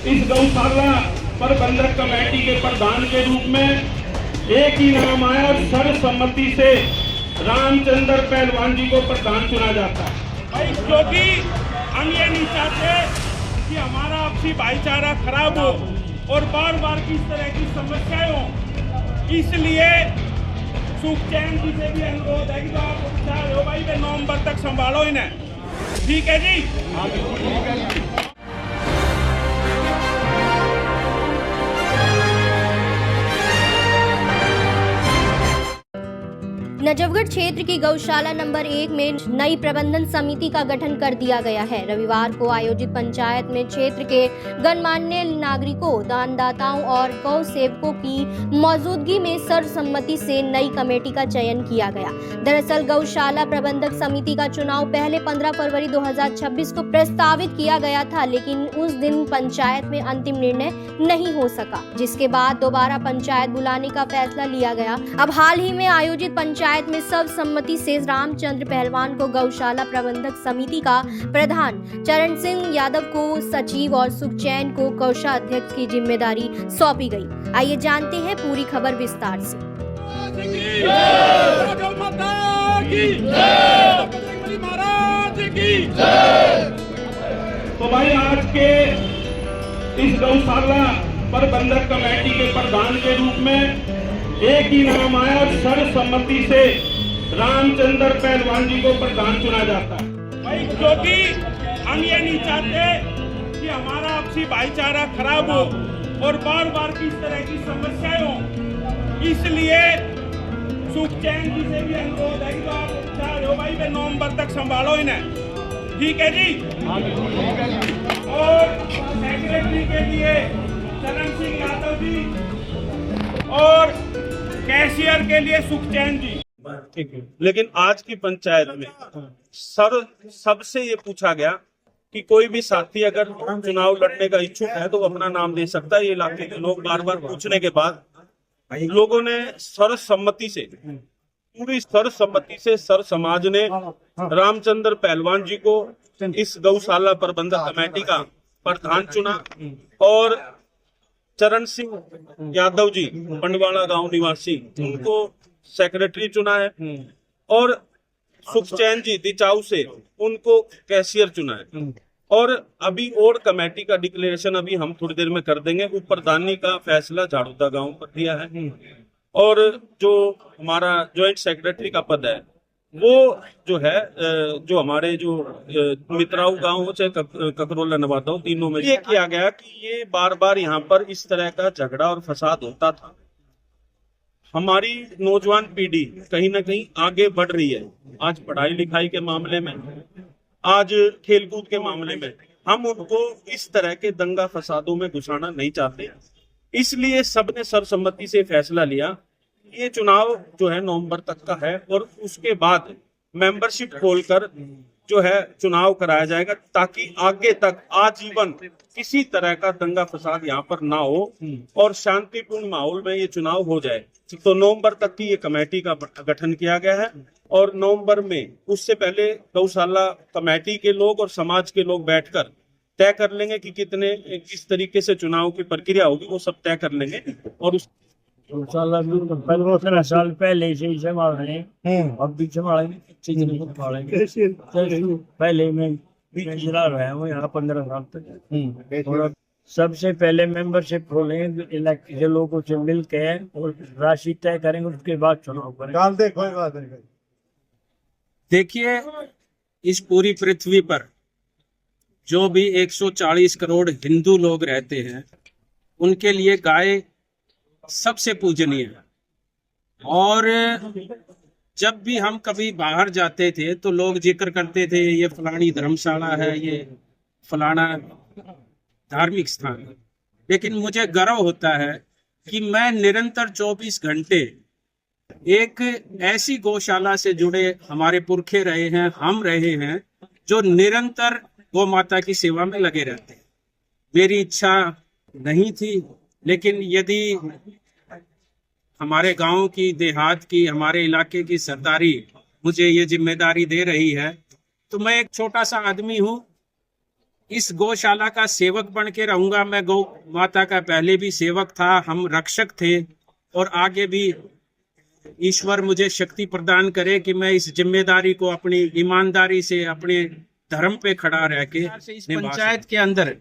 इस गौशाला प्रबंधक कमेटी के प्रधान के रूप में एक ही नाम आया और सर्वसम्मति से रामचंद्र पहलवान जी को प्रधान चुना जाता है। भाई क्योंकि हम ये नहीं चाहते कि हमारा आपसी भाईचारा खराब हो और बार बार किस तरह की समस्याएं हो, इसलिए सुखचैन जी से भी अनुरोध है कि जो आप चाह रहे हो भाई वे नवंबर तक संभालो इन्हें, ठीक है जी। नजफगढ़ क्षेत्र की गौशाला नंबर 1 में नई प्रबंधन समिति का गठन कर दिया गया है। रविवार को आयोजित पंचायत में क्षेत्र के गणमान्य नागरिकों, दानदाताओं और गौ सेवकों की मौजूदगी में सर्वसम्मति से नई कमेटी का चयन किया गया। दरअसल गौशाला प्रबंधक समिति का चुनाव पहले 15 फरवरी 2026 को प्रस्तावित किया गया था, लेकिन उस दिन पंचायत में अंतिम निर्णय नहीं हो सका, जिसके बाद दोबारा पंचायत बुलाने का फैसला लिया गया। अब हाल ही में आयोजित पंचायत में सर्वसम्मति से रामचंद्र पहलवान को गौशाला प्रबंधक समिति का प्रधान, चरण सिंह यादव को सचिव और सुखचैन को कोषाध्यक्ष की जिम्मेदारी सौंपी गई। आइए जानते हैं पूरी खबर विस्तार से। तो भाई आज के इस गौशाला प्रबंधक कमेटी के प्रधान के रूप में एक ही नाम आया और सर्वसम्मति से रामचंद्र पहलवान जी को प्रधान चुना जाता है। भाई क्योंकि हम ये नहीं चाहते कि हमारा आपसी भाईचारा खराब हो और बार बार किस तरह की समस्याएं हो, इसलिए सुखचैन जी से भी अनुरोध है कि जो आप चाह रहे हो भाई वे नवंबर तक संभालो इन्हें, ठीक है जी। और सेक्रेटरी के लिए चरण सिंह यादव जी और कैशियर के लिए सुखचैन जी। ठीक है। लेकिन आज की पंचायत में सबसे ये पूछा गया कि कोई भी साथी अगर चुनाव लड़ने का इच्छुक है तो वो अपना नाम दे सकता है। ये इलाके के लोग बार बार पूछने के बाद लोगों ने सर्वसम्मति से, पूरी सर्वसम्मति से सर समाज ने रामचंद्र पहलवान जी को इस गौशाला प्रबंधक कमेटी का प्रधान चुना और चरण सिंह यादव जी पंडवाड़ा गांव निवासी उनको सेक्रेटरी चुना है और सुखचैन जी दिचाऊ से उनको कैशियर चुना है। और अभी और कमेटी का डिक्लेरेशन अभी हम थोड़ी देर में कर देंगे। वो प्रधानी का फैसला झाड़ूदा गांव पर दिया है और जो हमारा ज्वाइंट सेक्रेटरी का पद है वो जो है जो हमारे जो मित्राऊ गांव हो चाहे ककरोला नवादा हो, तीनों में ये किया गया कि ये बार बार यहाँ पर इस तरह का झगड़ा और फसाद होता था। हमारी नौजवान पीढ़ी कहीं ना कहीं आगे बढ़ रही है, आज पढ़ाई लिखाई के मामले में, आज खेलकूद के मामले में। हम उनको इस तरह के दंगा फसादों में घुसाना नहीं चाहते, इसलिए सबने सर्वसम्मति से फैसला लिया ये चुनाव जो है नवंबर तक का है और उसके बाद मेंबरशिप खोलकर जो है चुनाव कराया जाएगा ताकि आगे तक आजीवन किसी तरह का दंगा फसाद यहाँ पर ना हो और शांतिपूर्ण माहौल में ये चुनाव हो जाए। तो नवंबर तक की ये कमेटी का गठन किया गया है और नवंबर में उससे पहले गौशाला कमेटी के लोग और समाज के लोग बैठकर तय कर लेंगे कि किस तरीके से चुनाव की प्रक्रिया होगी, वो सब तय कर लेंगे। और उस साल पहले से ही संभाल रहे हैं, अब भी संभालेंगे। पहले में चला रहा हूँ यहाँ 15 साल तक और सबसे पहले मेंबरशिप खोलेंगे इलाके के लोगों से मिल के और राशि तय करेंगे, उसके बाद चुनाव करेंगे। देखिए, इस पूरी पृथ्वी पर जो भी 140 करोड़ हिंदू लोग रहते हैं उनके लिए गाय सबसे पूजनीय है। और जब भी हम कभी बाहर जाते थे तो लोग जिक्र करते थे ये फलानी धर्मशाला है, ये फलाना धार्मिक स्थान है, लेकिन मुझे गर्व होता है कि मैं निरंतर 24 घंटे एक ऐसी गौशाला से जुड़े हमारे पुरखे रहे हैं, हम रहे हैं जो निरंतर गौ माता की सेवा में लगे रहते हैं। मेरी इच्छा नहीं थी, लेकिन यदि हमारे गांव की, देहात की, हमारे इलाके की सरदारी मुझे ये जिम्मेदारी दे रही है तो मैं एक छोटा सा आदमी हूँ इस गौशाला का सेवक बन के रहूंगा। मैं गौ माता का पहले भी सेवक था, हम रक्षक थे, और आगे भी ईश्वर मुझे शक्ति प्रदान करे कि मैं इस जिम्मेदारी को अपनी ईमानदारी से, अपने धर्म पे खड़ा रह के इस पंचायत के अंदर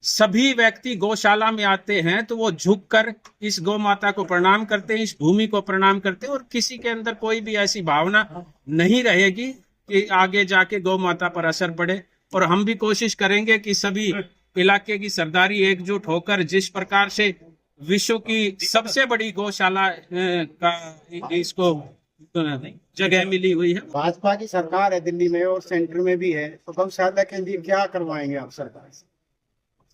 सभी व्यक्ति गौशाला में आते हैं तो वो झुककर इस गौ माता को प्रणाम करते हैं, इस भूमि को प्रणाम करते हैं, और किसी के अंदर कोई भी ऐसी भावना नहीं रहेगी कि आगे जाके गौ माता पर असर पड़े। और हम भी कोशिश करेंगे कि सभी इलाके की सरदारी एकजुट होकर, जिस प्रकार से विश्व की सबसे बड़ी गौशाला का इसको जगह मिली हुई है। भाजपा की सरकार है दिल्ली में और सेंटर में भी है, तो गौशाला के लिए क्या करवाएंगे आप सरकार से?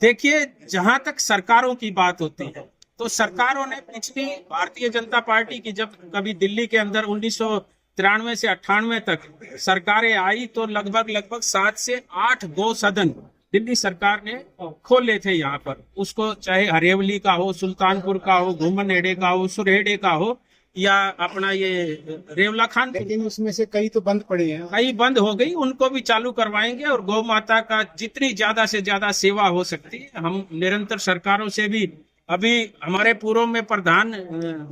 देखिए, जहां तक सरकारों की बात होती है तो सरकारों ने पिछली भारतीय जनता पार्टी की जब कभी दिल्ली के अंदर 1993 से 98 तक सरकारें आई तो लगभग 7 से 8 गौ सदन दिल्ली सरकार ने खोले थे यहाँ पर। उसको चाहे हरेवली का हो, सुल्तानपुर का हो, घुमनहेड़े का हो, सुरहेड़े का हो, या अपना ये रेवला खान, लेकिन उसमें से कई तो बंद पड़े हैं। कई बंद हो गई, उनको भी चालू करवाएंगे। और गौ माता का जितनी ज्यादा से ज्यादा सेवा हो सकती है, हम निरंतर सरकारों से भी, अभी हमारे पूर्व में प्रधान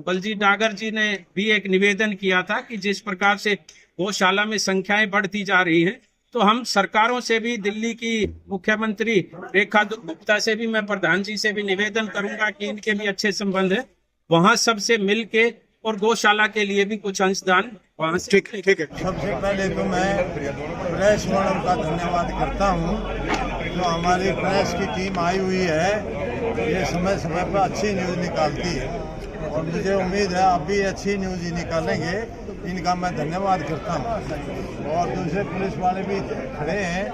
बलजीत डागर जी ने भी एक निवेदन किया था कि जिस प्रकार से गौशाला में संख्याएं बढ़ती जा रही हैं, तो हम सरकारों से भी, दिल्ली की मुख्यमंत्री रेखा गुप्ता से भी, मैं प्रधान जी से भी निवेदन करूंगा कि इनके भी अच्छे संबंध है, वहां सबसे मिल के और गौशाला के लिए भी कुछ अंशदान वहाँ से। ठीक है। सबसे पहले तो मैं प्रेस वालों का धन्यवाद करता हूँ, जो हमारी प्रेस की टीम आई हुई है, ये समय समय पर अच्छी न्यूज़ निकालती है, और मुझे उम्मीद है अब भी अच्छी न्यूज़ ही निकालेंगे। इनका मैं धन्यवाद करता हूँ। और दूसरे पुलिस वाले भी खड़े हैं,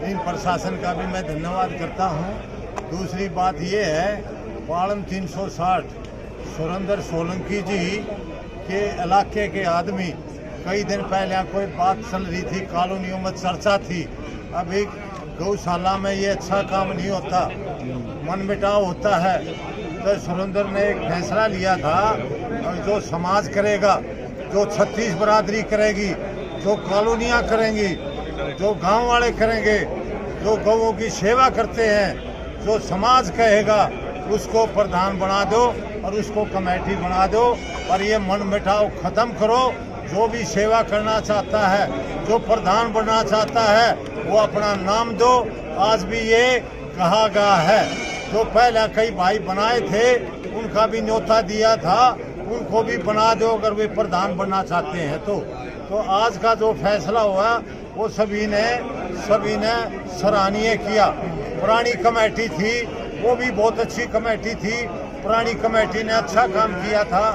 इन प्रशासन का भी मैं धन्यवाद करता हूँ। दूसरी बात ये है, पालम 360 सुरेंद्र सोलंकी जी के इलाके के आदमी, कई दिन पहले कोई बात चल रही थी, कॉलोनियों में चर्चा थी, अभी गौशाला में ये अच्छा काम नहीं होता, मनमुटाव होता है, तो सुरेंद्र ने एक फैसला लिया था, और जो समाज करेगा, जो 36 बरादरी करेगी, जो कॉलोनियाँ करेंगी, जो गांव वाले करेंगे, जो गौओं की सेवा करते हैं, जो समाज कहेगा उसको प्रधान बना दो और उसको कमेटी बना दो, और ये मनमुटाव खत्म करो। जो भी सेवा करना चाहता है, जो प्रधान बनना चाहता है, वो अपना नाम दो। आज भी ये कहा गया है, जो पहले कई भाई बनाए थे उनका भी न्योता दिया था, उनको भी बना दो अगर वे प्रधान बनना चाहते हैं तो आज का जो फैसला हुआ वो सभी ने सराहनीय किया। पुरानी कमेटी थी, वो भी बहुत अच्छी कमेटी थी, पुरानी कमेटी ने अच्छा काम किया था,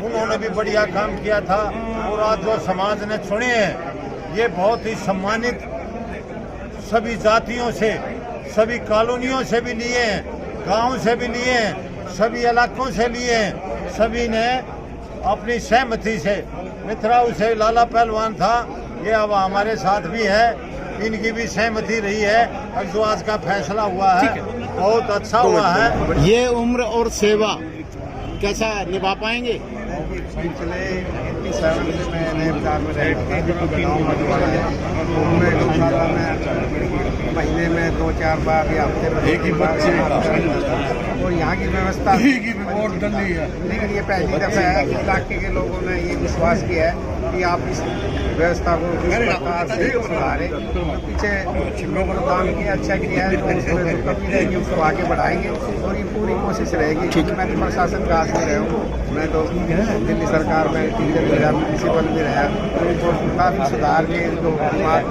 उन्होंने भी बढ़िया काम किया था, और आज जो समाज ने चुने हैं ये बहुत ही सम्मानित, सभी जातियों से, सभी कॉलोनियों से भी लिए हैं, गांव से भी लिए हैं, सभी इलाकों से लिए हैं, सभी ने अपनी सहमति से, मित्राऊ से लाला पहलवान था, ये अब हमारे साथ भी है, इनकी भी सहमति रही है, और जो आज का फैसला हुआ है बहुत अच्छा हुआ है। ये उम्र और सेवा कैसा निभा पाएंगे? पिछले 87 में मैंने विचार में रह महीने में 2-4 बार या हफ्ते में एक ही बार, और यहाँ की व्यवस्था लेकिन ये पहली दफा है कि इलाके के लोगों ने ये विश्वास किया है कि आप इस व्यवस्था को जिस प्रकार से सुधारें, तो पीछे लोगों ने काम किया, अच्छा किया है, तो उसमें जो कमी रहेगी उसको आगे बढ़ाएंगे, और ये पूरी कोशिश रहेगी। मैं प्रशासन का आदमी रहा हूँ, मैं तो दिल्ली सरकार में टीचर भी रहा, प्रिंसिपल भी रहा, तो काफ़ी सुधार के जो बात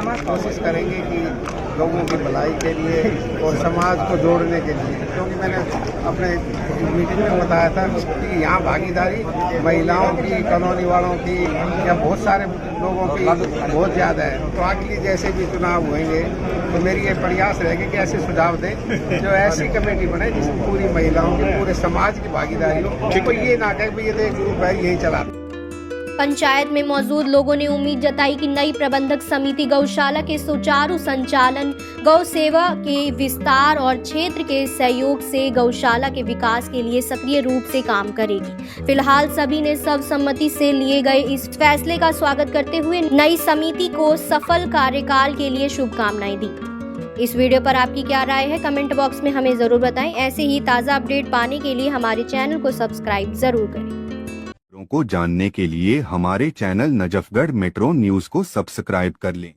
में कोशिश करेंगे कि लोगों की भलाई के लिए और समाज को जोड़ने के लिए, क्योंकि मैंने अपने मीटिंग में बताया था कि यहाँ भागीदारी महिलाओं की, कॉलोनी वालों की, या बहुत सारे लोगों की बहुत ज़्यादा है। तो अगली जैसे भी चुनाव होंगे तो मेरी ये प्रयास रहेगी कि ऐसे सुझाव दें जो ऐसी कमेटी बने जिसमें पूरी महिलाओं की, पूरे समाज की भागीदारी हो, तो ये ना कहे भाई ये तो एक ग्रुप है यही चला। पंचायत में मौजूद लोगों ने उम्मीद जताई कि नई प्रबंधक समिति गौशाला के सुचारू संचालन, गौ सेवा के विस्तार और क्षेत्र के सहयोग से गौशाला के विकास के लिए सक्रिय रूप से काम करेगी। फिलहाल सभी ने सर्वसम्मति से लिए गए इस फैसले का स्वागत करते हुए नई समिति को सफल कार्यकाल के लिए शुभकामनाएं दी। इस वीडियो पर आपकी क्या राय है कमेंट बॉक्स में हमें जरूर बताएं। ऐसे ही ताज़ा अपडेट पाने के लिए हमारे चैनल को सब्सक्राइब जरूर करें। को जानने के लिए हमारे चैनल नजफगढ़ मेट्रो न्यूज को सब्सक्राइब कर लें।